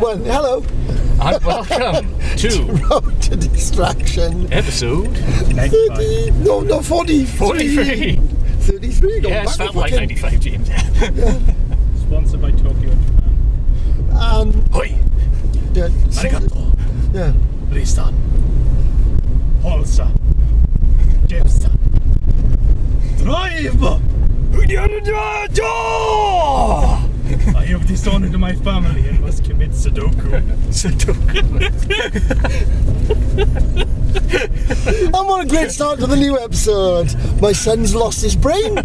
1. Hello. And welcome to Road to Distraction. episode 95. 43. 33. Going Yes, back felt like 95, James. Sponsored by Tokyo Japan. Hoi! Yeah. Arigato. Yeah. Risan. Holsa. Jepsa. Drive! I have dishonored my family and must commit Sudoku. And what a great start to the new episode. My son's lost his brain.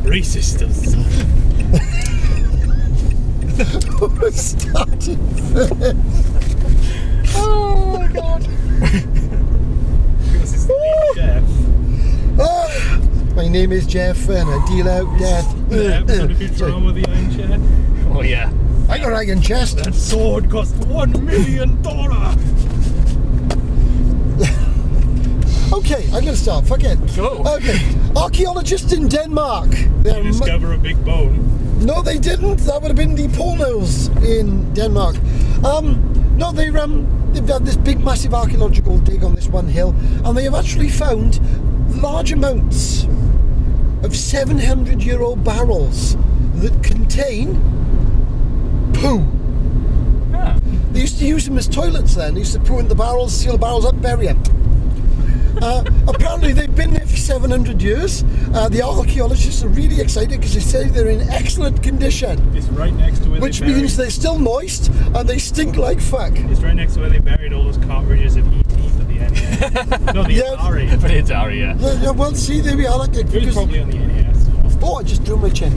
Racist son. We're starting Oh my god. This is the Jeff. My name is Jeff and I deal out death. The episode of Futurama, the Iron Chair. Oh yeah. I got iron chest. That sword cost $1 million. Okay, I'm going to start. Fuck it. Go. Okay. Archaeologists in Denmark. You discover a big bone. No, they didn't. That would have been the Poles in Denmark. No, they've done this big, massive archaeological dig on this one hill, and they have actually found large amounts of 700-year-old barrels that contain poo. Ah. They used to use them as toilets then. They used to poo in the barrels, seal the barrels up, bury them. Apparently they've been there for 700 years. The archaeologists are really excited because they say they're in excellent condition. It's right next to where Which they buried. means they're still moist and they stink like fuck. It's right next to where they buried all those cartridges of ET for the NES. No, the Yeah. Atari. But it's Aria. Yeah, well, see, there we are. Like, It was because, probably on the NES. oh, I just drew my chin.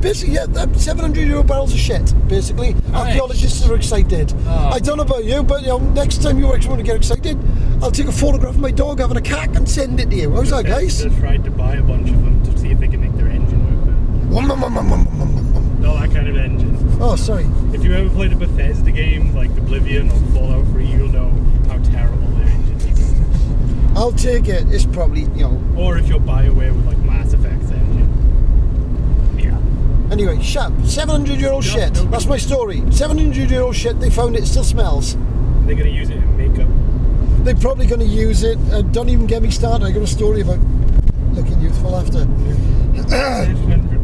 Basically, 700-year-old barrels of shit, basically. Nice. Archaeologists are excited. Oh. I don't know about you, but next time you actually want to get excited, I'll take a photograph of my dog having a cack and send it to you. How's that, guys? They tried to buy a bunch of them to see if they can make their engine work better. Not that kind of engine. Oh, sorry. If you ever played a Bethesda game like Oblivion or Fallout 3, you'll know how terrible their engine is. I'll take it. It's probably, Or if you're BioWare with like Mass Effect's engine. Yeah. Anyway, 700-year-old Yeah, shit. no That's good. my story. 700-year-old shit. They found it. It still smells. They're going to use it in makeup. They're probably going to use it. Don't even get me started. I got a story about looking youthful after. 700.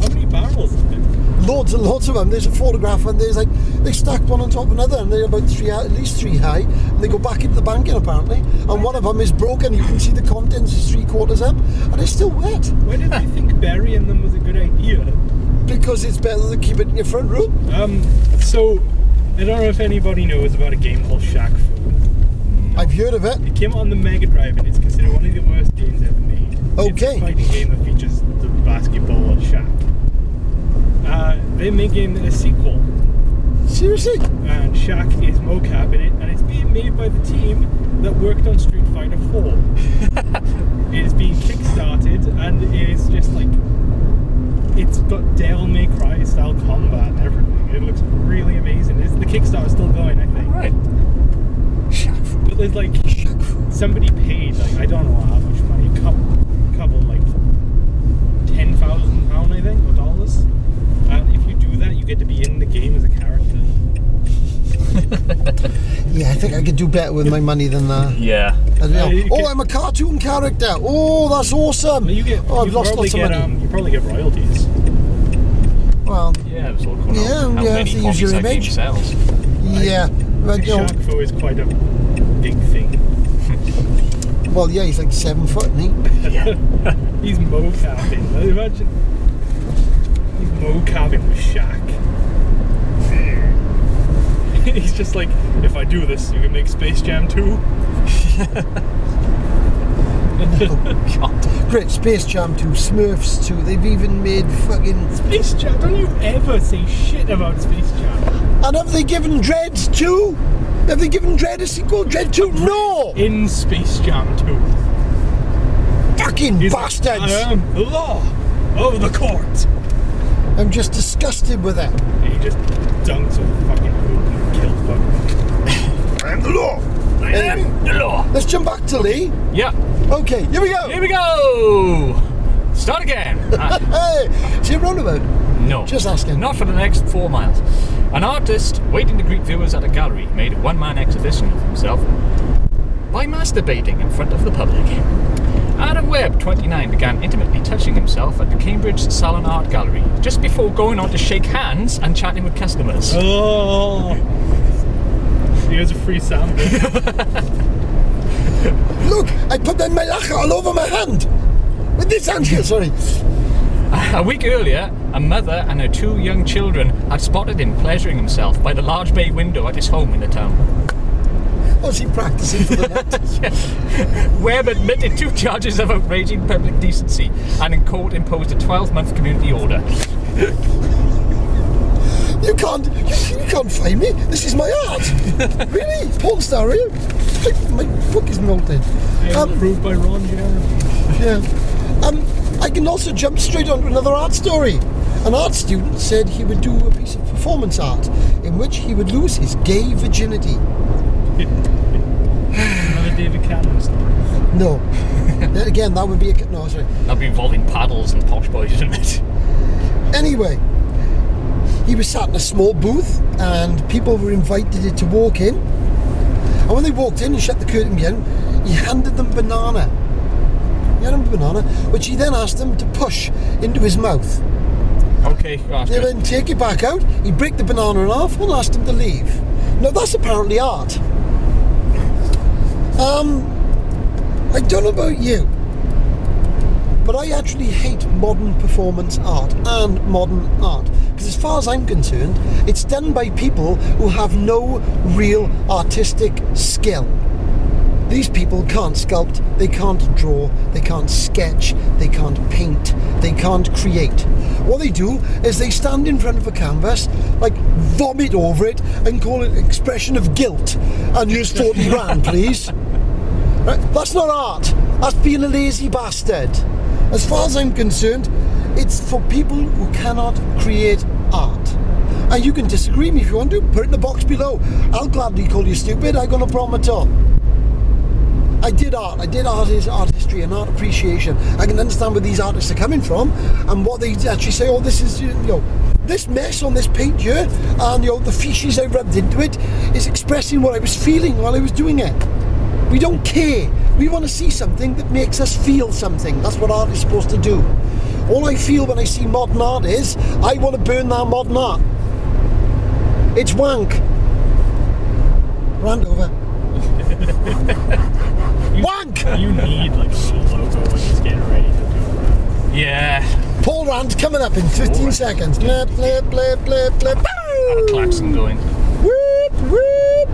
How many barrels is it? Loads and loads of them. There's a photograph and there's like they stacked one on top of another and they're about at least 3 high. And they go back into the banking apparently. And one of them is broken. You can see the contents is 3/4 up, and it's still wet Why did they think burying them was a good idea? because it's better than keep it in your front room. So I don't know if anybody knows about a game called Shaq Fu. I've heard of it. It came out on the Mega Drive and it's considered one of the worst games ever made. Okay. It's a fighting game that features the basketball Shaq. They're making a sequel, Seriously? and Shaq is mocap in it, and it's being made by the team that worked on Street Fighter 4. It is being kickstarted, and it is just like it's got Devil May Cry style combat and everything. It looks really amazing. The Kickstarter's still going, I think. Right. But there's like somebody paid like I don't know how much money, a couple like £10,000 I think, or dollars. And if you do that, you get to be in the game as a character. Yeah, I think I could do better with my money than that. Yeah. I don't know. You Oh, can- I'm a cartoon character. Oh, that's awesome. Well, you get. Oh, I've you lost probably lots of get, money. You probably get royalties. Well, Yeah, it was all going Yeah, on. How yeah, many if they use your copies that game image. sells? yeah. But, Shaq Fu is quite a big thing. well, yeah, he's like 7 foot, isn't he? Yeah. He's mocapping. Imagine. He's mocapping with Shaq. He's just like, if I do this, you can make Space Jam 2. God. Great, Space Jam 2, Smurfs 2. They've even made fucking. Space Jam? Don't you ever say shit about Space Jam? And have they given Dread 2? Have they given Dread a sequel? Dread 2? No! In Space Jam 2. Fucking He's like, bastards! I am the law of the court. I'm just disgusted with it. And he just dunks a fucking hoop and kills Pokemon. I'm the law! I am the law. Let's jump back to Lee. Yeah. Okay, here we go! Here we go. Start again. Hey! Is it a roundabout? No. Just asking. Not for the next 4 miles. An artist waiting to greet viewers at a gallery made a one-man exhibition of himself by masturbating in front of the public. Adam Webb, 29, began intimately touching himself at the Cambridge Salon Art Gallery just before going on to shake hands and chatting with customers. Oh! Here's a free sample. Look, I put that malacha all over my hand. With this hand here, sorry. A week earlier, a mother and her 2 young children had spotted him pleasuring himself by the large bay window at his home in the town. Was he practicing for the night? Yeah. Webb admitted 2 charges of outraging public decency and in court imposed a 12-month community order. You can't find me. This is my art. Really? Porn star, are you? My book is melted. Approved by Ron Jeremy. Yeah. I can also jump straight onto another art story. An art student said he would do a piece of performance art in which he would lose his gay virginity. Another David Cameron story. No. Then again, that would be a... No, sorry. That'd be involving paddles and posh boys, wouldn't it? Anyway, he was sat in a small booth and people were invited to walk in. And when they walked in and shut the curtain again, he handed them banana. He had them a banana, which he then asked them to push into his mouth. Okay, that's They good. then take it back out, he'd break the banana in half and asked him to leave. Now that's apparently art. I don't know about you, but I actually hate modern performance art and modern art. Because as far as I'm concerned, it's done by people who have no real artistic skill. These people can't sculpt, they can't draw, they can't sketch, they can't paint, they can't create. What they do is they stand in front of a canvas, like vomit over it and call it expression of guilt. And here's 40 grand, please. Right? That's not art. That's being a lazy bastard. As far as I'm concerned, it's for people who cannot create art. And you can disagree with me if you want to. Put it in the box below. I'll gladly call you stupid. I got no problem at all. I did art history and art appreciation. I can understand where these artists are coming from and what they actually say, oh, this is, this mess on this paint here and, the feces I rubbed into it is expressing what I was feeling while I was doing it. We don't care. We want to see something that makes us feel something. That's what art is supposed to do. All I feel when I see modern art is, I want to burn that modern art. It's wank. Rand over. Wank! You need like a little logo when he's getting ready to do it. Yeah. Paul Rand coming up in 15 seconds. Blip, blip, blip, blip, blip. Have a klaxon going. Whoop, whoop.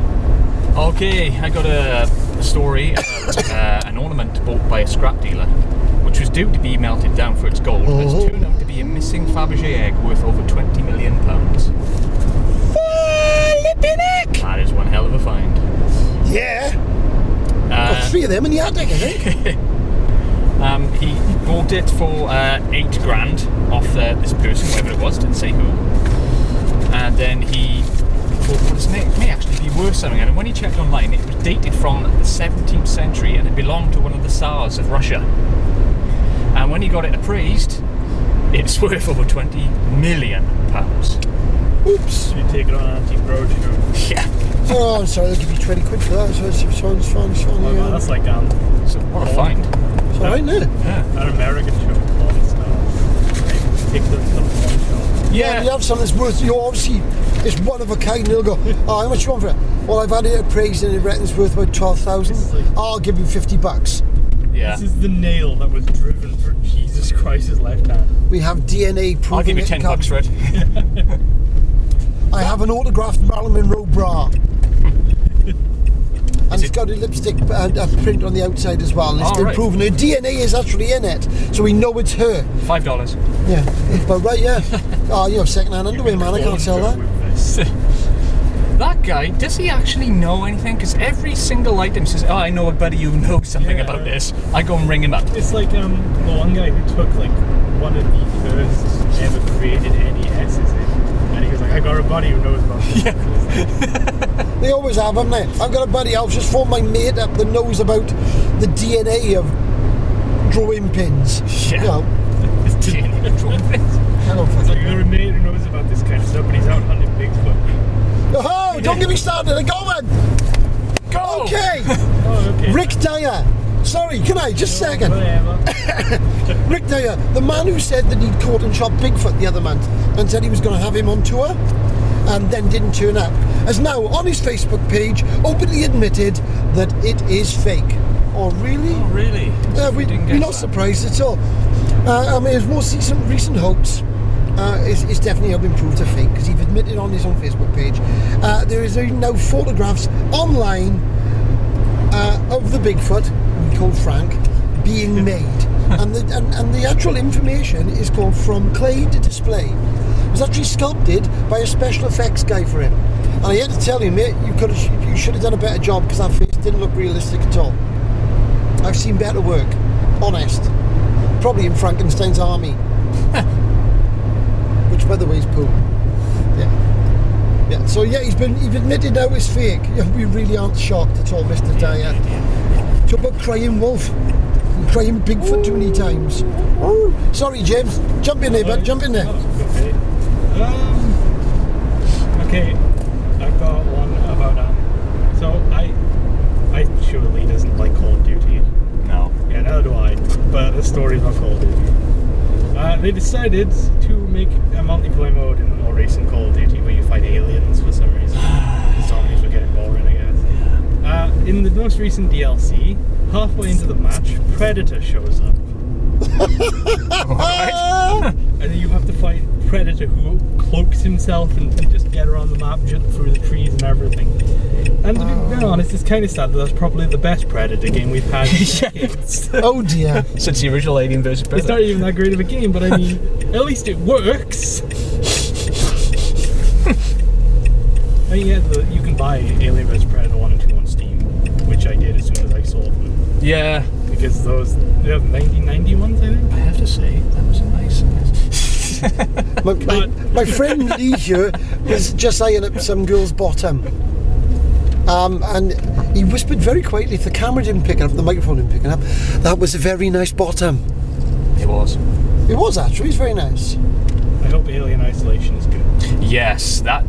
Okay, I got a story about an ornament bought by a scrap dealer, which was due to be melted down for its gold, but it's turned out to be a missing Faberge egg worth over £20 million. Flippin' heck! That is one hell of a find. Yeah. Got 3 of them in the attic, I think. He bought it for £8 grand off this person, whoever it was, didn't say who. And then he thought, well, this may actually be worth something. And when he checked online, it was dated from the 17th century and it belonged to one of the Tsars of Russia. And when he got it appraised, it's worth over £20 million. Oops. You take it on antique roadshow. Yeah. Oh, I'm sorry, I'll give you 20 quid for that. So it's fine. Oh, man, that's like So what a find. It's alright, isn't it? Yeah. an American show, Pawn Stars. Take the pawn show. Yeah, you have something that's worth, obviously, it's one of a kind, and they'll go, oh, how much you want for it? Well, I've had it appraised and it reckons it's worth about 12,000. Like, I'll give you $50. Yeah. This is the nail that was driven for Jesus Christ's left hand. We have DNA proving I'll give you it $10 for it. I have an autographed Marilyn Monroe bra. And it's got a lipstick print on the outside as well, and it's still right. proven her DNA is actually in it, so we know it's her. $5. Yeah, but right, yeah. Oh, second-hand underwear, man. I can't sell that. That guy, does he actually know anything? Because every single item says, oh, I know a buddy who knows something about this. I go and ring him up. It's like the one guy who took like one of the first ever created NESs in, and he was like, I got a buddy who knows about this. Yeah. They always have, haven't they? I've got a buddy, I'll just phone my mate up that knows about the DNA of drawing pins. Yeah. You know, DNA drawing pins. I don't It's fucking like, I got a mate who knows about this kind of stuff, but he's out hunting Bigfoot. Oh, don't get me started. I got one. Go! Okay. Oh, okay. Rick Dyer. Sorry, can I? Just a second. Whatever. Rick Dyer, the man who said that he'd caught and shot Bigfoot the other month and said he was going to have him on tour and then didn't turn up, has now on his Facebook page openly admitted that it is fake. Oh, really? Oh, really? We're not surprised at all. I mean, his most recent hoax is definitely been proved a fake because he's admitted on his own Facebook page. There is now photographs online of the Bigfoot, we call Frank, being made. and the actual information is called From Clay to Display. It was actually sculpted by a special effects guy for him. And I had to tell you, mate, you should have done a better job because that face didn't look realistic at all. I've seen better work, honest. Probably in Frankenstein's army. Which, by the way, is poo. Yeah. So yeah, he's admitted now it's fake. Yeah, we really aren't shocked at all, Mr. Dyer. Talk about crying wolf and crying Bigfoot too many times. Sorry, James. Jump in there, bud. Jump in there. Okay. I've got one about so I surely doesn't like Call of Duty. No. Yeah, neither do I. But the story's not Call of Duty. They decided to make a multiplayer mode in the more recent Call of Duty where you fight aliens for some reason. Zombies were getting boring, I guess. In the most recent DLC, halfway into the match, Predator shows up. Alright. And then you have to fight Predator, who cloaks himself and just get around the map, jump through the trees and everything. And to be honest, it's kind of sad that that's probably the best Predator game we've had in decades. Oh dear. Since the original Alien vs. Predator. It's not even that great of a game, but I mean, at least it works. I mean, yeah, you can buy Alien vs. Predator 1 and 2 on Steam, which I did as soon as I saw them. Yeah. Because those, they have 1990 ones, I think. I have to say, that was a nice. My friend Lee here was just eyeing up some girl's bottom. And he whispered very quietly, if the camera didn't pick it up, the microphone didn't pick it up, that was a very nice bottom. It was. It was actually, it's very nice. I hope Alien Isolation is good. Yes, that.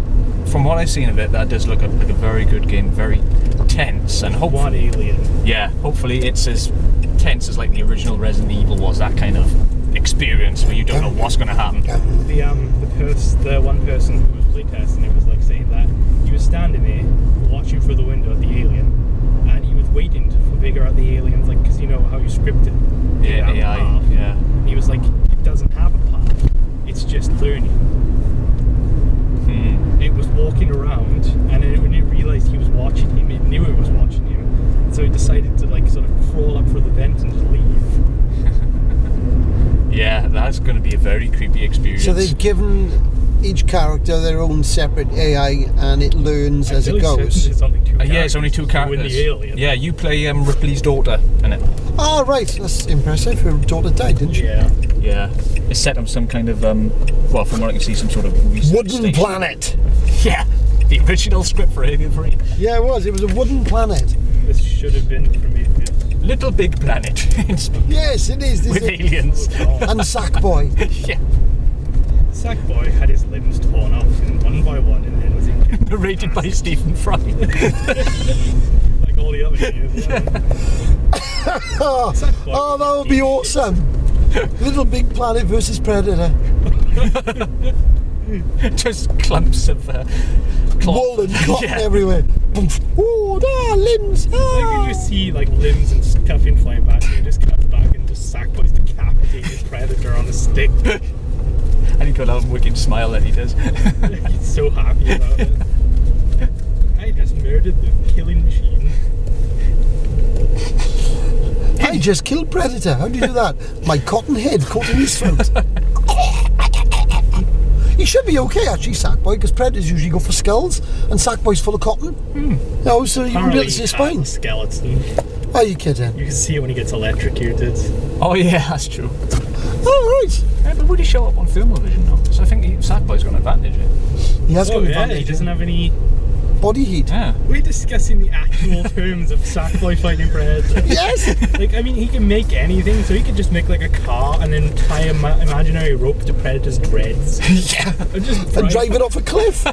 From what I've seen of it, that does look like a very good game, very tense, and hopefully. One alien. Yeah, hopefully it's as tense as like the original Resident Evil was. That kind of experience where you don't know what's going to happen. The one person who was playtesting it was like saying that he was standing there watching through the window at the alien, and he was waiting to figure out the aliens, like, because you know how you script it. Yeah, AI. Path. Yeah. And he was like, it doesn't have a path. It's just learning. It was walking around, and then when it realised he was watching him, it knew it was watching him. So it decided to like sort of crawl up through the vent and just leave. Yeah, that's going to be a very creepy experience. So they've given each character their own separate AI, and it learns as it goes. It's only two yeah, it's only two characters. You win the alien. Yeah, you play Ripley's daughter in it. Oh, right, that's impressive. Her daughter died, didn't she? Yeah. Yeah, it's set on some kind of well, from what I can see, some sort of research Wooden station. planet. Yeah, the original script for Alien 3. Yeah, it was. It was a wooden planet. This should have been Prometheus. Little big planet in space. Yes, it is. With aliens. And Sackboy. Yeah. Sackboy had his limbs torn off one by one and then was injured. Narrated by Stephen Fry. Like all the other games. Oh, that would be awesome. Little Big Planet versus Predator. Just clumps of cloth. Wool and cotton Yeah. everywhere. Oh, there, limbs. Like you see like limbs and stuff in flying back, and it just cuts back and just Sackboy's decapitated Predator on a stick. And he got a wicked smile that he does. He's so happy about it. I just murdered the killing machine. I just killed Predator. How do you do that? My cotton head caught in his throat. He should be okay, actually, Sackboy, because Predators usually go for skulls, and Sackboy's full of cotton. No, so you can be able to see his spine. Skeleton. Are you kidding? You can see it when he gets electrocuted. Oh yeah, that's true. Oh, right. Yeah, but would he show up on thermal vision now? So I think Sackboy's got an advantage. He has got an He advantage. doesn't have any. Body heat. Yeah. We're discussing the actual terms of Sackboy fighting Predator. Yes! Like, I mean, he can make anything, so he could just make like a car and then tie an imaginary rope to Predator's dreads. Yeah. And just And drive it off a cliff.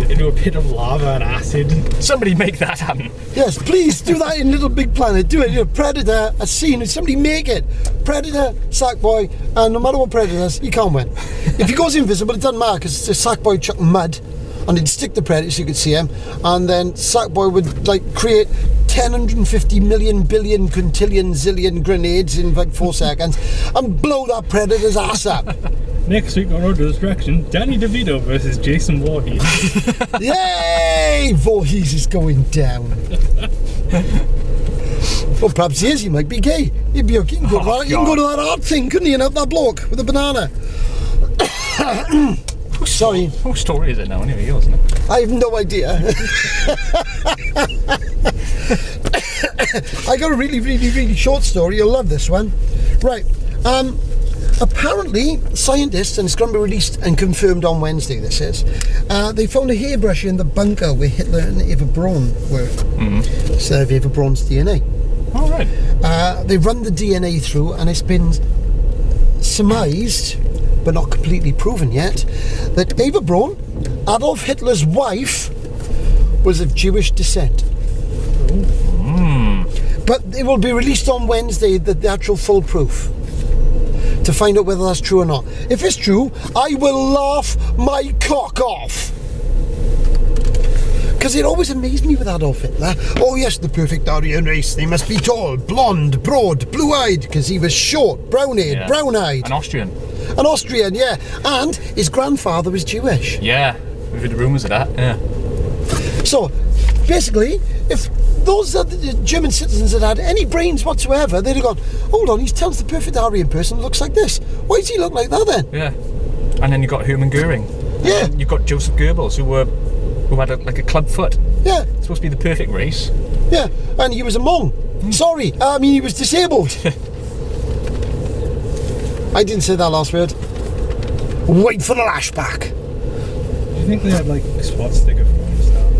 into a pit of lava and acid. Somebody make that happen. Yes, please do that in Little Big Planet. Do it. You know, Predator, a scene. Somebody make it. Predator, Sackboy, and no matter what Predator is, you can't win. If he goes invisible, it doesn't matter because it's a Sackboy chucking mud, and he'd stick the Predator so you could see him, and then Sackboy would like create 1,050 million billion quintillion zillion grenades in like 4 seconds and blow that Predator's ass up. Next week on Road to Destruction, Danny DeVito versus Jason Voorhees. Yay! Voorhees is going down. Well, perhaps he is. He might be gay. He'd be okay. You can go to that art thing, couldn't he? And have that bloke with a banana. Sorry. Whose story is it now anyway, yours, isn't it? I have no idea. I got a really, really, really short story. You'll love this one. Right. Apparently, scientists, and it's going to be released and confirmed on Wednesday, this is, they found a hairbrush in the bunker where Hitler and Eva Braun were. So of Eva Braun's DNA. All right. They run the DNA through, and it's been surmised, but not completely proven yet, that Eva Braun, Adolf Hitler's wife, was of Jewish descent. But it will be released on Wednesday, the actual full proof, to find out whether that's true or not. If it's true, I will laugh my cock off. Because it always amazed me with Adolf Hitler. Oh yes, the perfect Aryan race. They must be tall, blonde, broad, blue-eyed, because he was short, brown-haired, brown-eyed. An Austrian. An Austrian, yeah. And his grandfather was Jewish. Yeah, we've heard rumours of that, yeah. So, basically, if those German citizens had had any brains whatsoever, they'd have gone, hold on, he tells the perfect Aryan person looks like this. Why does he look like that then? Yeah. And then you've got Hermann Goering. Yeah. You've got Joseph Goebbels, who had a club foot. Yeah. It's supposed to be the perfect race. Yeah, and he was a Hmong. Sorry, I mean he was disabled. I didn't say that last word. Wait for the lashback. Do you think they had like swastika porn stars?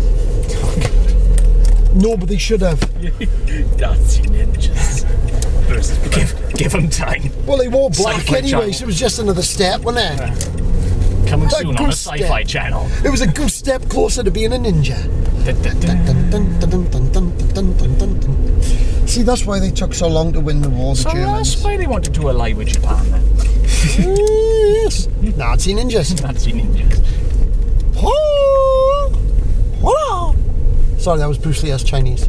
No, but they should have. Nazi ninjas versus Give them time. Well, they wore black Sci-fi anyway, channel. so it was just another step, wasn't it? Coming A soon on a goose sci-fi step. channel. It was a good step closer to being a ninja. See, that's why they took so long to win the war, the So Germans. that's why they want to do a lie with Japan then. Yes. Nazi ninjas. Nazi ninjas. Sorry, that was Bruce Lee as Chinese.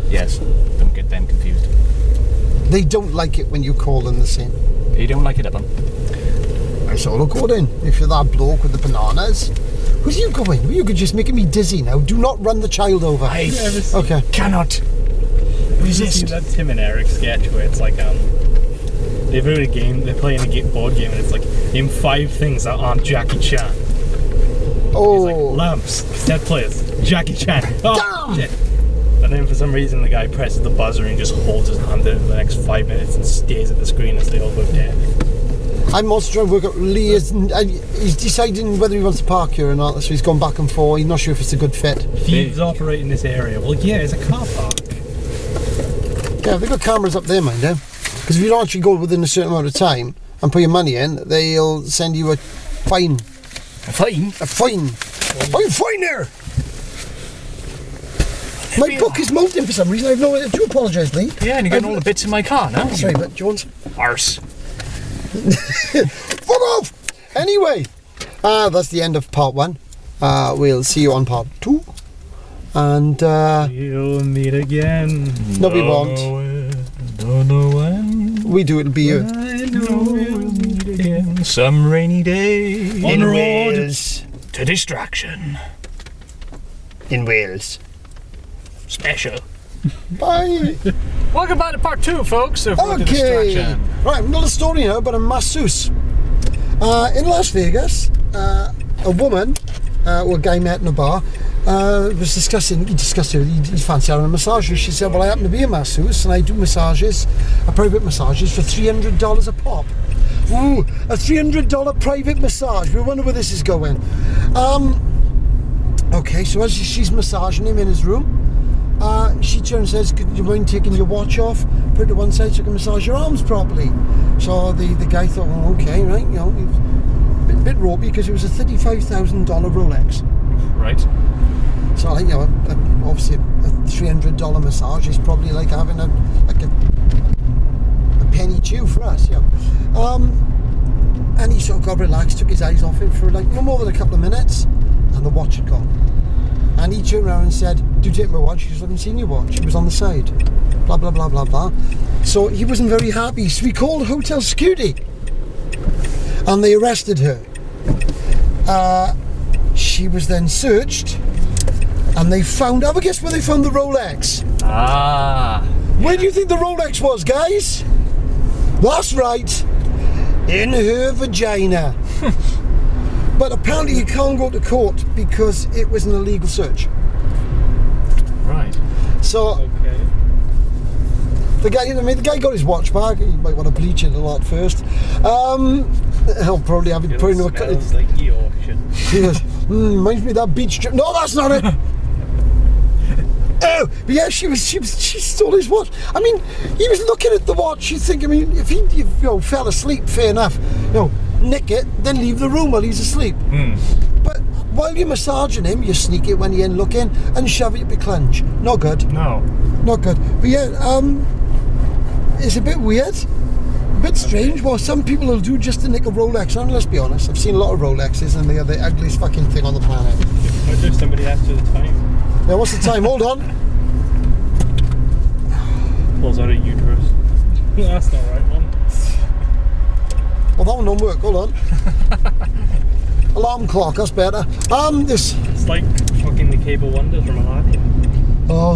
Yes, don't get them confused. They don't like it when you call them the same. You don't like it, Evan? It's all according. If you're that bloke with the bananas. Where's you going? You could just making me dizzy now. Do not run the child over. Okay. Cannot Have you seen that Tim and Eric sketch where it's like they've heard a game, they're playing a board game, and it's like name 5 things that aren't Jackie Chan. Oh. He's like lamps, set players, Jackie Chan. Oh, Damn! shit. And then for some reason the guy presses the buzzer and just holds his hand in for the next 5 minutes and stares at the screen as they all go dead. I'm also trying to work out Lee he's deciding whether he wants to park here or not, so he's gone back and forth. He's not sure if it's a good fit. Thieves operate in this area. Well, yeah, it's a car park. Yeah, they've got cameras up there, mind you. Because if you don't actually go within a certain amount of time and put your money in, they'll send you a fine. A fine? A fine. I'm fine there! My book is molting for some reason. I have no idea. Do apologise, Lee. Yeah, and you're getting all the bits in my car now. Sorry, but Jones. Arse. Fuck off! Anyway, that's the end of part 1. We'll see you on part 2. And, You'll meet again. no, we won't. Don't know when. We do, it'll be you. I know we'll meet again. Some rainy day. On the road. Wales. To distraction. In Wales. Special. Bye. Welcome back to part 2, folks, of Road to Okay. Distraction. Right, another story now about a masseuse. In Las Vegas, a woman, or a guy met in a bar, was discussing, he fancied having a massage. She said, well, I happen to be a masseuse and I do massages, private massages for $300 a pop. Ooh, a $300 private massage. We wonder where this is going. Okay, so as she's massaging him in his room, she turns and says, "Could you mind taking your watch off, put it to one side so I can massage your arms properly?" So the guy thought, well, okay, right, you know, bit ropey because it was a $35,000 Rolex. Right. So like, you know, obviously a $300 massage is probably like having a penny chew for us, yeah. And he sort of got relaxed, took his eyes off it for like no more than a couple of minutes, and the watch had gone. And he turned around and said, "Do you take my watch?" She goes, "I haven't seen your watch. It was on the side." Blah blah blah blah blah. So he wasn't very happy. So he called hotel security, and they arrested her. She was then searched, and they found. Have a guess where they found the Rolex? Where do you think the Rolex was, guys? That's right, in her vagina. But apparently you can't go to court because it was an illegal search. Right. So Okay. the guy got his watch back. He might want to bleach it a lot first. He'll probably have it put into a. Smells like the auction. He goes, reminds me of that beach trip. No, that's not it. Oh, but yeah, she stole his watch. I mean, he was looking at the watch. You think, I mean, if he fell asleep, fair enough. Nick it, then leave the room while he's asleep. But while you're massaging him, you sneak it when you're in looking and shove it up your clunge. Not good. No. Not good. But yeah, it's a bit weird. A bit strange. Well, some people will do just to nick a Rolex. And let's be honest, I've seen a lot of Rolexes and they are the ugliest fucking thing on the planet. I wonder if somebody asked you the time. Now, what's the time? Hold on. Pulls out a uterus. That's not right one. Well, that one don't work. Hold on. Alarm clock. That's better. This. It's like fucking the Cable Wonders from Aladdin. Oh.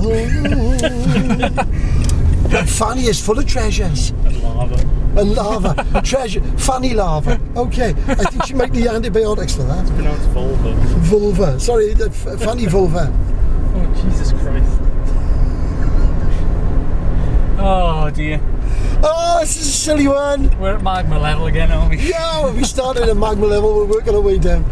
But Fanny is full of treasures. And lava. And lava. Treasure. Fanny lava. Okay. I think she might need antibiotics for that. It's pronounced vulva. Vulva. Sorry, Fanny vulva. Oh, Jesus Christ. Oh dear. Oh, this is a silly one. We're at magma level again, aren't we? Yeah, we started at magma level. We're working our way down.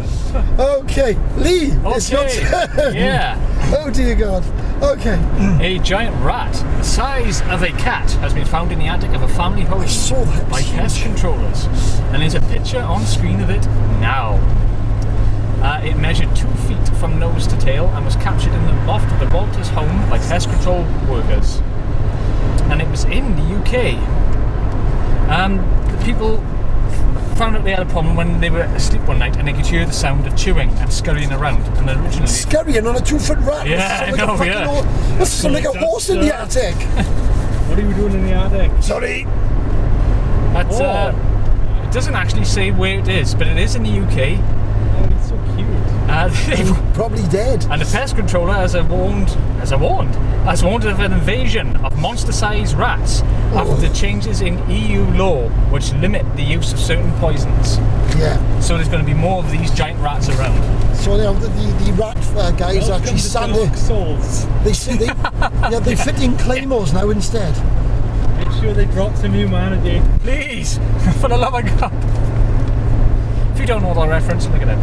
Okay, Lee, it's your turn. Yeah. Oh dear God. Okay. A giant rat, the size of a cat, has been found in the attic of a family I home saw that. by pest controllers, and there's a picture on screen of it now. It measured 2 feet from nose to tail and was captured in the loft of the Walters home by pest control workers. And it was in the UK. The people found out they had a problem when they were asleep one night and they could hear the sound of chewing and scurrying around. And originally, Scurrying on a 2-foot rat. Yeah, I know, yeah. This is like a horse in the attic. What are you doing in the attic? Sorry. that's, it doesn't actually say where it is, but it is in the UK. Oh, he's so cute. Probably dead. And the pest controller has warned of an invasion of monster-sized rats after changes in EU law which limit the use of certain poisons. Yeah. So there's going to be more of these giant rats around. So the rat guys actually stand souls. They fit in claymores now instead. Make sure they drop some humanity. Please, for the love of God. If you don't know that reference, look at it.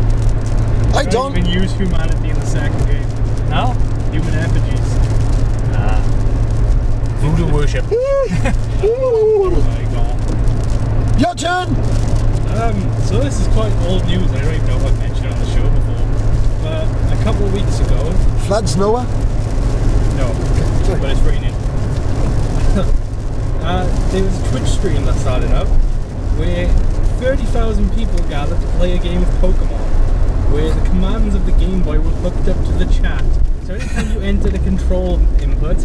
I don't. even use humanity in the second game. No? Human effigies. Voodoo worship. Oh my God. Your turn. So this is quite old news. I don't even know if I've mentioned it on the show before. But a couple of weeks ago. Floods, Noah. No, Sorry. but it's raining. There was a Twitch stream that started up where 30,000 people gathered to play a game of Pokemon, where the commands of the Game Boy were hooked up to the chat. So anytime you entered a control input,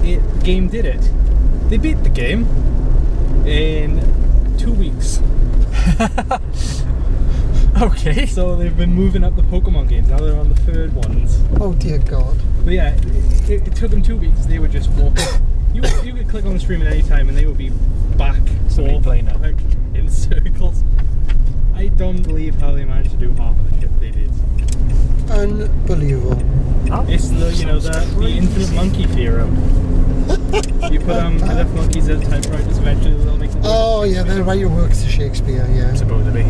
the game did it. They beat the game in 2 weeks. Okay. So they've been moving up the Pokemon games. Now they're on the third ones. Oh dear God. But yeah, it took them 2 weeks. They were just walking. You could click on the stream at any time and they would be back Somebody playing it. like in circles. I don't believe how they managed to do half of the shit they did. Unbelievable. It's the the infinite monkey theorem. You put enough monkeys at typewriters, eventually they'll make. Oh yeah, they're right. Your works to Shakespeare. Yeah. Supposed to be.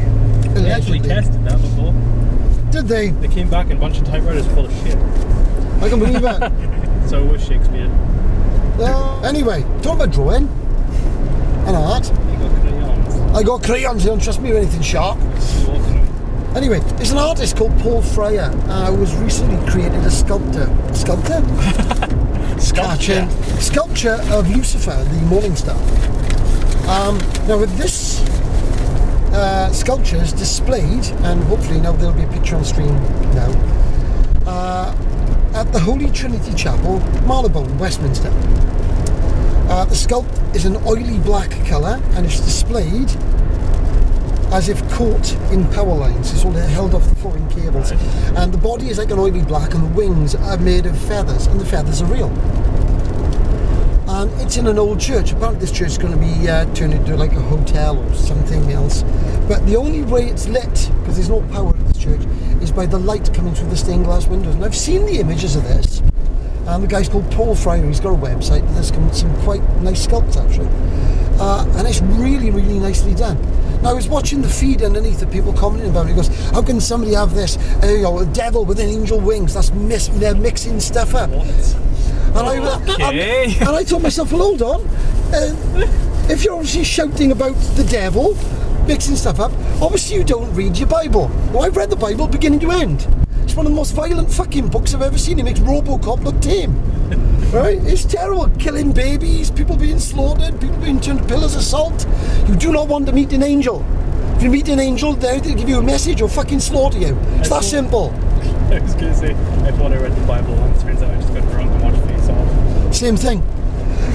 They actually tested that before. Did they? They came back and a bunch of typewriters full of shit. I can believe that. So was Shakespeare. Anyway, talk about drawing and art. You got crayons. I got crayons. They don't trust me with anything sharp. Walking them. Anyway, there's an artist called Paul Fryer who has recently created a sculpture of Lucifer, the morning star. Now with this sculpture is displayed, and hopefully now there'll be a picture on screen now, at the Holy Trinity Chapel, Marylebone, Westminster. The sculpt is an oily black colour, and it's displayed as if caught in power lines. It's all held off the floor in cables. Right. And the body is like an oily black, and the wings are made of feathers, and the feathers are real. And it's in an old church. Apparently this church is going to be turned into like a hotel or something else. But the only way it's lit, because there's no power at this church, is by the light coming through the stained glass windows. And I've seen the images of this. And the guy's called Paul Fryer. He's got a website, and there's some quite nice sculpts actually. And it's really, really nicely done. Now I was watching the feed underneath of people commenting about it. He goes, how can somebody have this, a devil with an angel wings? They're mixing stuff up. What? And I thought to myself, well, hold on. If you're obviously shouting about the devil, mixing stuff up, obviously you don't read your Bible. Well, I've read the Bible beginning to end. It's one of the most violent fucking books I've ever seen. It makes RoboCop look tame. Right? It's terrible. Killing babies, people being slaughtered, people being turned to pillars of salt. You do not want to meet an angel. If you meet an angel, they'll give you a message or fucking slaughter you. It's that simple. I was going to say, I thought I read the Bible once. Turns out I just got drunk and watched Face Off. Same thing.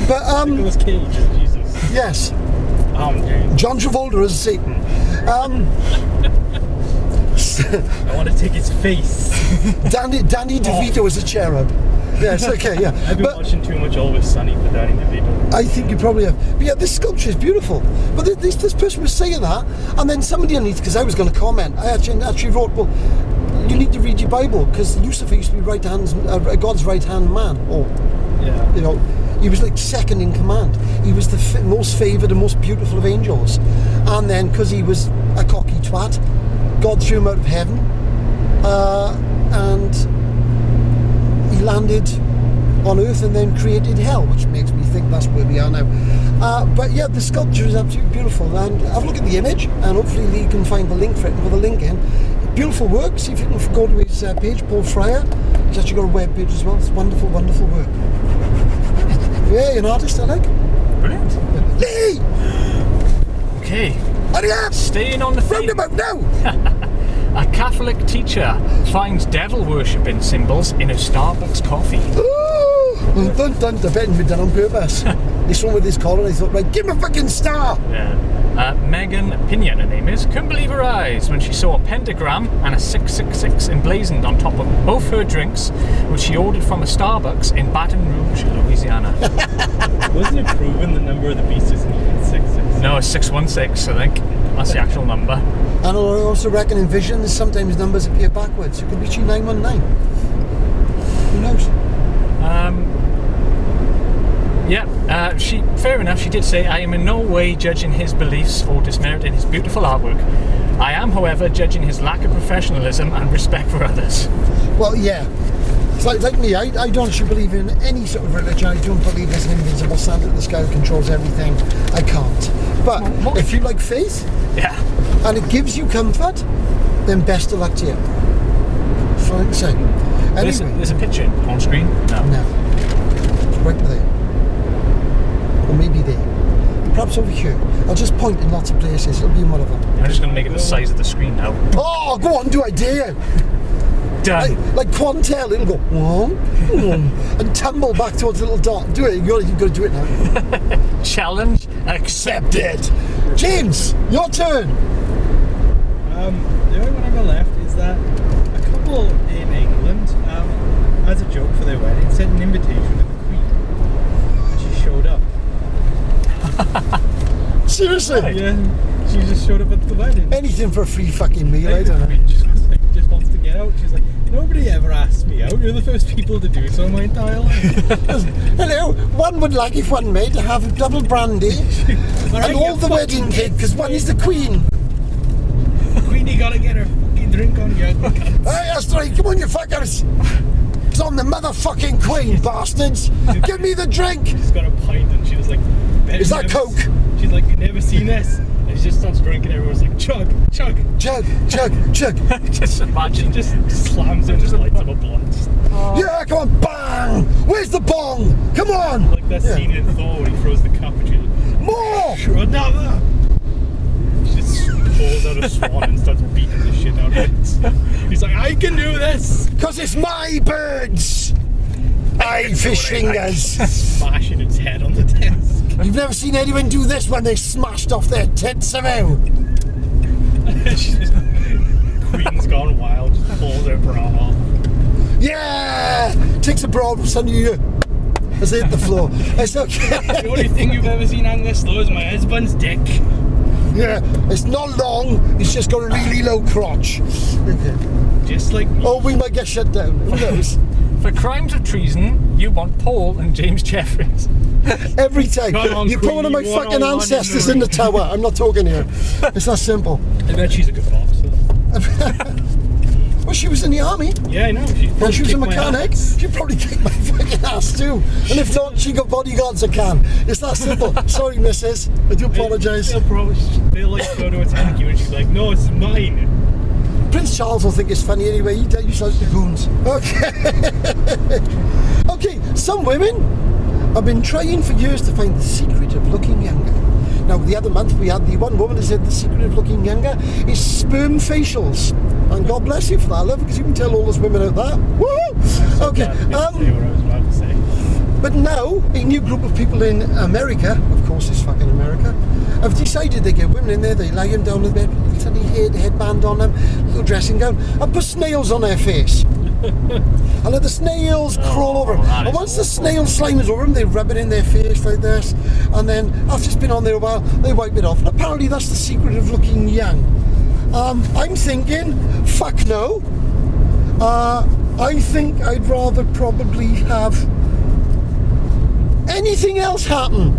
But Nicolas Cage as Jesus. yes. James. John Travolta as Satan. I want to take his face. Danny DeVito as a cherub. Yes, okay, yeah. I've been watching too much Always Sunny for Danny DeVito. I think you probably have. But yeah, this sculpture is beautiful. But this person was saying that, and then somebody underneath, because I was going to comment, I actually wrote, well, you need to read your Bible, because Lucifer used to be God's right-hand man. Or, Yeah. you know, he was like second in command. He was the most favoured and most beautiful of angels. And then, because he was a cocky twat, God threw him out of heaven, and he landed on earth and then created hell, which makes me think that's where we are now. But yeah, the sculpture is absolutely beautiful, and have a look at the image, and hopefully Lee can find the link for it and put the link in. Beautiful work. See if you can go to his page, Paul Fryer. He's actually got a web page as well. It's wonderful, wonderful work. Yeah, an artist I like. Brilliant. Lee! Okay. Hurry up! Staying on the theme. Roundabout now! A Catholic teacher finds devil worshipping symbols in a Starbucks coffee. Well, done. I bet he'd done on purpose. He saw with his collar and he thought, right, give him a fucking star! Yeah. Megan Pinion, her name is, couldn't believe her eyes when she saw a pentagram and a 666 emblazoned on top of both her drinks, which she ordered from a Starbucks in Baton Rouge, Louisiana. Wasn't it proven the number of the beast isn't even 66? No, it's 616, I think. That's the actual number. And I also reckon in visions, sometimes numbers appear backwards. It could be 919. Who knows? Fair enough, she did say, I am in no way judging his beliefs or dismeriting his beautiful artwork. I am, however, judging his lack of professionalism and respect for others. Well, yeah. It's like me, I don't actually believe in any sort of religion. I don't believe there's an invisible Santa in the sky who controls everything. I can't. But if you like faith, Yeah. and it gives you comfort, then best of luck to you. That's what I can say. Anyway, There's a picture on screen. no. It's right there. Or maybe there. Perhaps over here. I'll just point in lots of places. It'll be in one of them. I'm just going to make it the size of the screen now. Oh, go on, do I dare you? Done. Like Quantel, it'll go and tumble back towards the little dot. Do it, you've got to do it now. Challenge accepted. James, your turn. The only one I've got left is that a couple in England, as a joke for their wedding, sent an invitation to the Queen, and she showed up. Seriously? Yeah, she just showed up at the wedding. Anything for a free fucking meal, I don't know. Just wants to get out. She's like, nobody ever asked me out. You're the first people to do so in my entire life. Hello, one would like, if one may, to have a double brandy and all the wedding cake, because one is the Queen. Queenie gotta get her fucking drink on you. Hey, that's right, come on you fuckers. It's on the motherfucking Queen, bastards. Give me the drink. She's got a pint and she was like, Is that Coke? She's like, you've never seen this. And he just starts drinking. Everyone's like, chug, chug. Chug, chug, chug. Just imagine. Just slams it and just lights up a blunt. Yeah, come on, bang! Where's the bong? Come on! Like that scene in Thor when he throws the cup and she's like, More! another! She just pulls out a swan and starts beating the shit out of it. He's like, I can do this! Because it's my birds! I fish fingers! Smashing its head on the desk. You've never seen anyone do this when they smashed off their tits, have you? Queen's gone wild, just pulls her bra off. Yeah! Takes a broad from under you as they hit the floor. It's okay. The only thing you've ever seen hang this low is my husband's dick. Yeah, it's not long, it's just got a really low crotch. Just like me. Oh, we might get shut down. Who knows? For crimes of treason, you want Paul and James Jeffries. Every time. Come on, You put one of my Queen, fucking one-on-one ancestors in in the the tower. I'm not talking here. It's that simple. I bet she's a good boxer. Well, she was in the army. Yeah, I know. And she was a mechanic. She'd probably kick my fucking ass too. And if not, she got bodyguards that can. It's that simple. Sorry, missus. I do apologise. They'll like go to attack you and she's like, no, it's mine. Prince Charles will think it's funny anyway. He used to like the goons. Okay. Okay, some women have been trying for years to find the secret of looking younger. Now, the other month we had the one woman who said the secret of looking younger is sperm facials. And God bless you for that, love, because you can tell all those women out there. Woo! Okay. Say what I was about to say. But now, a new group of people in America, of course it's fucking America, have decided they get women in there, they lie them down in bed, little tiny headband on them, little dressing gown, and put snails on their face. And let the snails crawl over them. And once the snail slime is over them, they rub it in their face like this, and then after it's been on there a while, they wipe it off. And apparently that's the secret of looking young. I'm thinking, fuck no. I think I'd rather probably have anything else happen.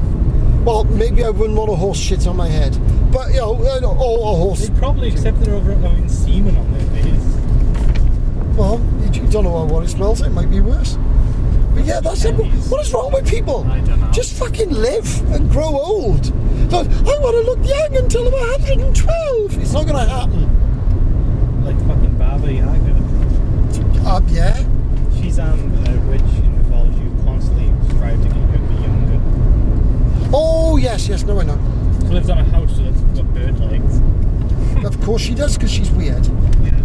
Well, maybe I wouldn't want a horse shit on my head, but you know, or a horse. They'd probably accept it over having semen on their face. Well, you don't know what it smells like. It might be worse. But yeah, that's it. What is wrong with people? I don't know. Just fucking live and grow old. But I want to look young until I'm 112. It's not going to happen. Like fucking Baba Yaga. Yeah. She's a witch in mythology who constantly strives to get her to be younger. Oh yes, no, I know. She lives on a house that's got bird legs. Of course she does, because she's weird. Yeah.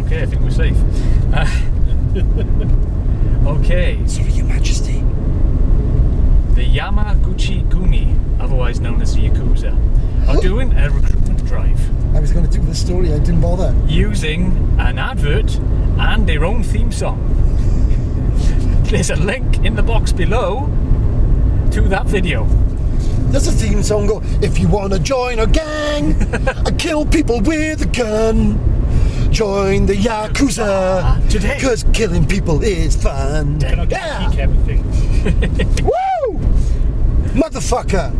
Okay, I think we're safe. Okay. Sorry, Your Majesty. The Yamaguchi-gumi, otherwise known as the Yakuza, are doing a recruitment drive I was going to do this story, I didn't bother. using an advert and their own theme song. There's a link in the box below to that video. There's a theme song go, if you want to join a gang and kill people with a gun, join the Yakuza Today. because killing people is fun. Can I Yeah. geek everything? Woo! Motherfucker!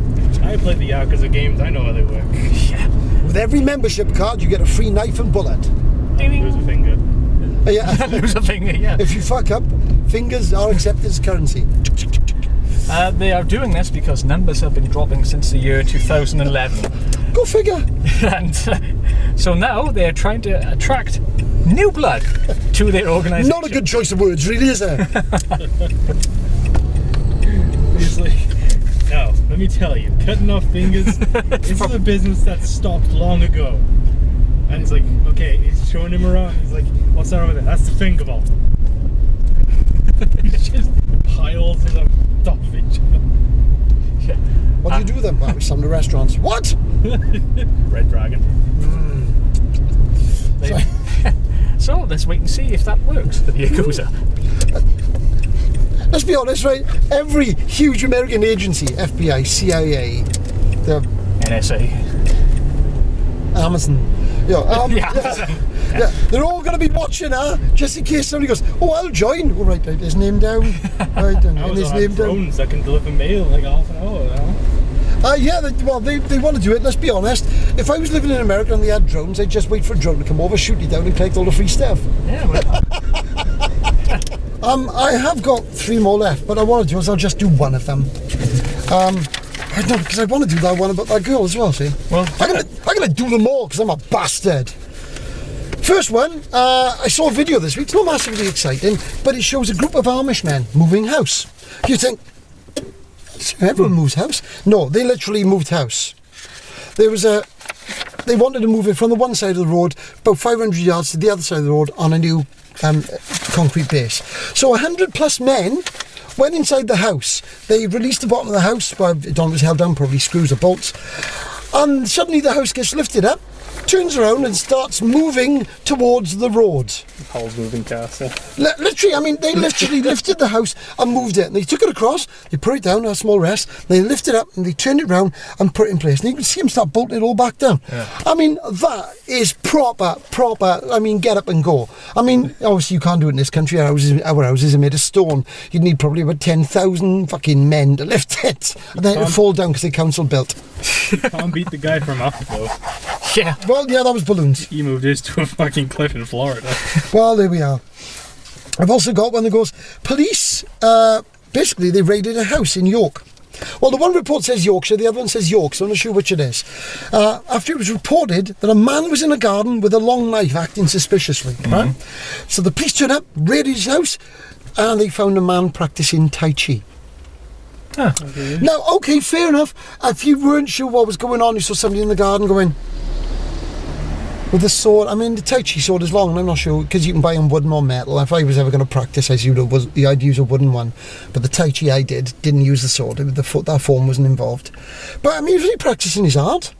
I play the Yakuza games, I know how they work. Yeah. With every membership card, you get a free knife and bullet. Lose a finger. Yeah. Lose a finger, yeah. If you fuck up, fingers are accepted as currency. They are doing this because numbers have been dropping since the year 2011. Go figure. And so now they're trying to attract new blood to their organisation. Not a good choice of words, really, is it? He's like, no, let me tell you, cutting off fingers is a business that stopped long ago. And it's like, okay, he's showing him around. He's like, what's that over there? That's the finger ball. It's just piles of them on top of each other. Yeah. What do you do with them? Well, we sell them to restaurants. What? Red Dragon. They- so let's wait and see if that works for the Yakuza. Let's be honest, right? Every huge American agency, FBI, CIA, the NSA. Amazon, Yeah. yeah, they're all going to be watching her, just in case somebody goes, oh, I'll join. Oh, right, his name down. Right, and I was his on name down. drones that can deliver mail in like half an hour. Yeah, they want to do it, let's be honest. If I was living in America and they had drones, I'd just wait for a drone to come over, shoot you down and collect all the free stuff. Yeah, well, I have got 3 more left, but what I'll do is I'll just do one of them. I know, because I want to do that one about that girl as well, see? Well, I'm gonna do them all, because I'm a bastard. First one, I saw a video this week. It's not massively exciting, but it shows a group of Amish men moving house. You think, everyone moves house? No, they literally moved house. They wanted to move it from the one side of the road about 500 yards to the other side of the road on a new concrete base. So 100 plus men went inside the house. They released the bottom of the house, well, it was held down, probably screws or bolts, and suddenly the house gets lifted up, turns around and starts moving towards the road. Whole moving castle. Literally, I mean, they literally lifted the house and moved it. And they took it across, they put it down, a small rest, they lifted it up and they turned it round and put it in place. And you can see them start bolting it all back down. Yeah. I mean, that is proper, I mean, get up and go. I mean, obviously you can't do it in this country. Our houses are made of stone. You'd need probably about 10,000 fucking men to lift it. And then it'd fall down because the council built. Can't beat the guy from up, though. yeah. Well, yeah, that was balloons. He moved his to a fucking cliff in Florida. Well, there we are. I've also got one that goes, police, basically they raided a house in York. Well, the one report says Yorkshire, the other one says York, so I'm not sure which it is. After it was reported that a man was in a garden with a long knife acting suspiciously. Right? So the police turned up, raided his house, and they found a man practicing Tai Chi. Huh. Okay. Now, okay, fair enough. If you weren't sure what was going on, you saw somebody in the garden going with a sword. I mean, the Tai Chi sword is long, and I'm not sure, because you can buy them wooden or metal. If I was ever going to practice, I'd use a wooden one. But the Tai Chi I didn't use the sword. That form wasn't involved. But I mean, he was really practicing his art.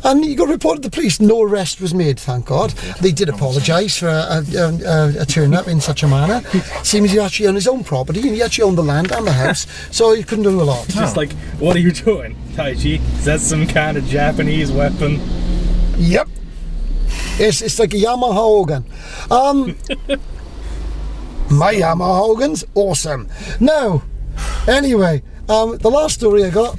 And he got reported to the police. No arrest was made, thank God. They did apologise for a turn-up in such a manner. Seems he actually owned his own property, and he actually owned the land and the house, so he couldn't do a lot. Just like, what are you doing, Tai Chi? Is that some kind of Japanese weapon? Yep. It's like a Yamaha organ. My Yamaha organ's awesome. Now, anyway, the last story I got,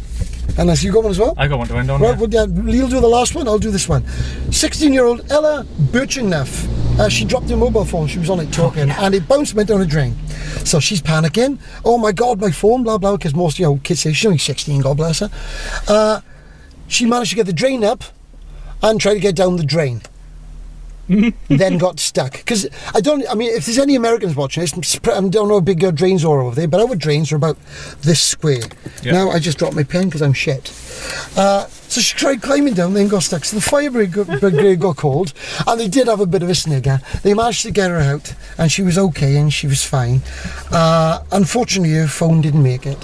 unless you got one as well? I got one to end on. Right, well, yeah, you'll do the last one, I'll do this one. 16-year-old Ella Birchingnuff. She dropped her mobile phone, she was on it talking, and it bounced and went down a drain. So she's panicking. Oh my God, my phone, blah, blah, because most kids say she's only 16, God bless her. She managed to get the drain up and try to get down the drain. Then got stuck. Because I mean, if there's any Americans watching this, I don't know how big your drains are over there, but our drains are about this square. Yeah. Now I just dropped my pen because I'm shit. So she tried climbing down, then got stuck. So the fire brigade got called, and they did have a bit of a snigger. They managed to get her out, and she was okay, and she was fine. Unfortunately, her phone didn't make it.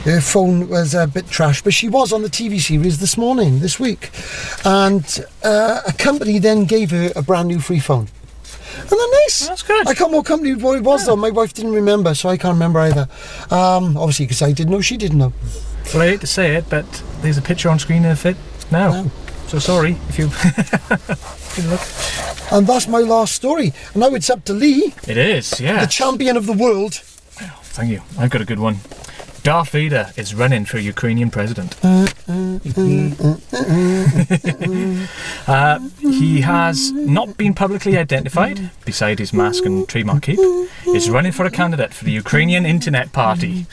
Her phone was a bit trash, but she was on the TV series this week. And a company then gave her a brand new free phone. Isn't that nice? That's good. I can't remember what company it was though. My wife didn't remember, so I can't remember either. Obviously, because I didn't know, she didn't know. Well, I hate to say it, but there's a picture on screen of it now. No. So sorry if you didn't look. And that's my last story. And now it's up to Lee, It is, yeah. the champion of the world. Thank you. I've got a good one. Darth Vader is running for Ukrainian president. He has not been publicly identified, beside his mask and trademark cape, is running for a candidate for the Ukrainian Internet Party.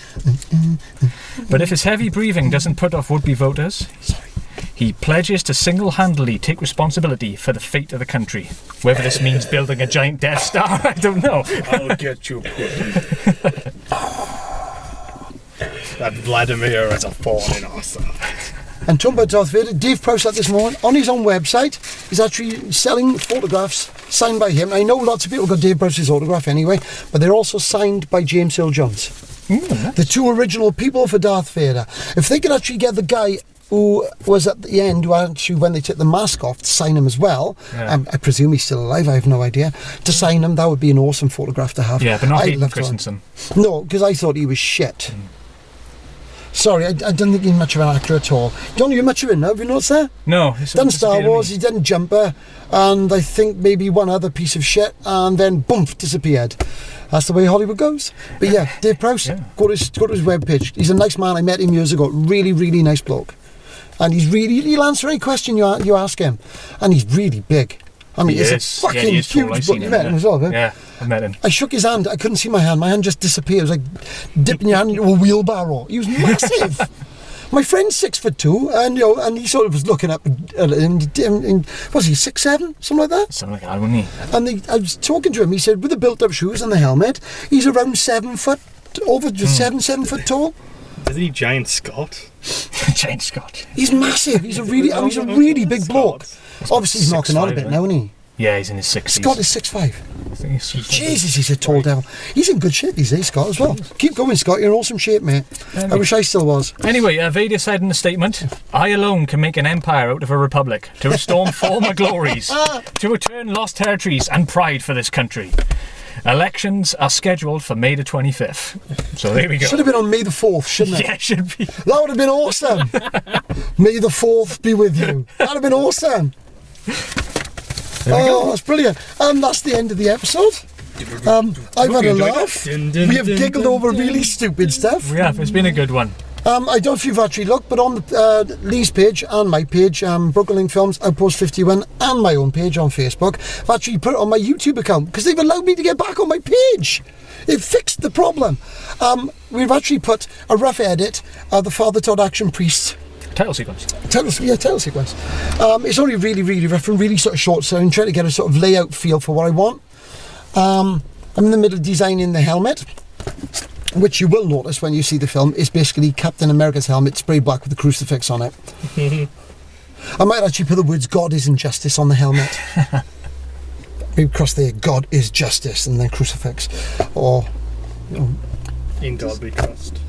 But if his heavy breathing doesn't put off would-be voters, he pledges to single-handedly take responsibility for the fate of the country. Whether this means building a giant Death Star, I don't know. I'll get you, Putin. That Vladimir is a fallen awesome. And talking about Darth Vader, Dave Prowse this morning on his own website is actually selling photographs signed by him. I know lots of people got Dave Prowse's autograph anyway, but they're also signed by James Earl Jones. The two original people for Darth Vader. If they could actually get the guy who was at the end, who actually, when they took the mask off, to sign him as well, I presume he's still alive, I have no idea, to sign him, that would be an awesome photograph to have. Yeah, but not Hayden Christensen. No, because I thought he was shit. Sorry, I don't think he's much of an actor at all. Don't you much of him now? Have you noticed that? No. Done Star Wars, he's done Jumper, and I think maybe one other piece of shit, and then boom, disappeared. That's the way Hollywood goes. But yeah, Dave Prowse, go to his webpage. He's a nice man. I met him years ago. Really, really nice bloke. And he'll answer any question you ask him. And he's really big. I mean, he's a fucking huge bloke. You met him as well, right? Yeah, I met him. I shook his hand. I couldn't see my hand. My hand just disappeared. It was like dipping your hand into a wheelbarrow. He was massive. My friend's 6'2", and he sort of was looking up, and was he 6'7", something like that? Something like that, wasn't he? And I was talking to him. He said, with the built-up shoes and the helmet, he's around 7 foot, over 7 foot tall. Isn't he Giant Scott? Giant Scott. He's massive. He's a really big bloke. Obviously, he's knocking on a bit now, isn't he? Yeah, he's in his 60s. Scott is 6'5". I think he's 6'5". Jesus, he's a tall devil. He's in good shape these days, Scott, as well. Keep going, Scott. You're in awesome shape, mate. I wish I still was. Anyway, Vader said in a statement, I alone can make an empire out of a republic to restore former glories, to return lost territories and pride for this country. Elections are scheduled for May the 25th. So there we go. Should have been on May the 4th, shouldn't it? Yeah, it should be. That would have been awesome. May the 4th be with you. That would have been awesome. Oh, that's brilliant. That's the end of the episode. I've had a laugh. We have giggled over really stupid stuff. We have. It's been a good one. I don't know if you've actually looked, but on the Lee's page and my page, Broken Link Films, Outpost 51, and my own page on Facebook, I've actually put it on my YouTube account because they've allowed me to get back on my page. It fixed the problem. We've actually put a rough edit of the Father Todd Action Priest Title sequence. title sequence. It's only really rough and really sort of short, so I'm trying to get a sort of layout feel for what I want. I'm in the middle of designing the helmet, which you will notice when you see the film is basically Captain America's helmet sprayed black with a crucifix on it. I might actually put the words God is injustice on the helmet. Maybe across there, God is justice, and then crucifix. Or, In God we trust.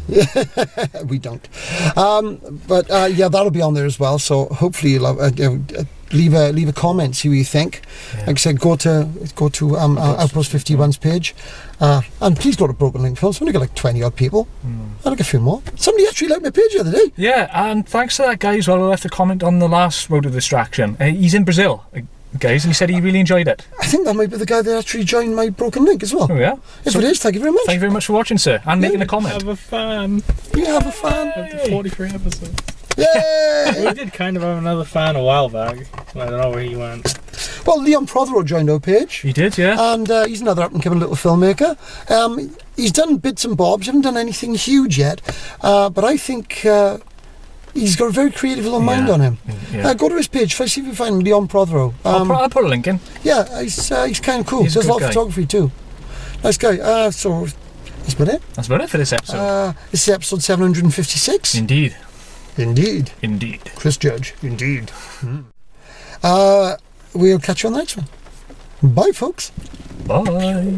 we don't. Yeah, that'll be on there as well, so hopefully you'll leave a comment, see what you think. Yeah. Like I said, go to Outpost 51's page, and please go to Broken Link Films. We've only got like 20 odd people. I like a few more. Somebody actually liked my page the other day. Yeah, and thanks to that guy as well who left a comment on the last Road to Distraction. He's in Brazil, guys, and he said he really enjoyed it. I think that might be the guy that actually joined my Broken Link as well. Oh yeah. If it is, thank you very much. Thank you very much for watching, sir, and making a comment. Have a fan. We have a fan. Of the 43 episodes. Yay! We did kind of have another fan a while back. I don't know where he went. Well, Leon Prothero joined our page. He did, yeah. And he's another up-and-coming little filmmaker. He's done bits and bobs. Hasn't done anything huge yet. But I think he's got a very creative little mind on him. Yeah. Go to his page. See if you find Leon Prothero. I'll put a link in. Yeah, he's kind of cool. He's Does a lot guy. of photography too. Nice guy. So that's about it. That's about it for this episode. This is episode 756. Indeed. Chris Judge. Indeed. We'll catch you on the next one. Bye, folks. Bye.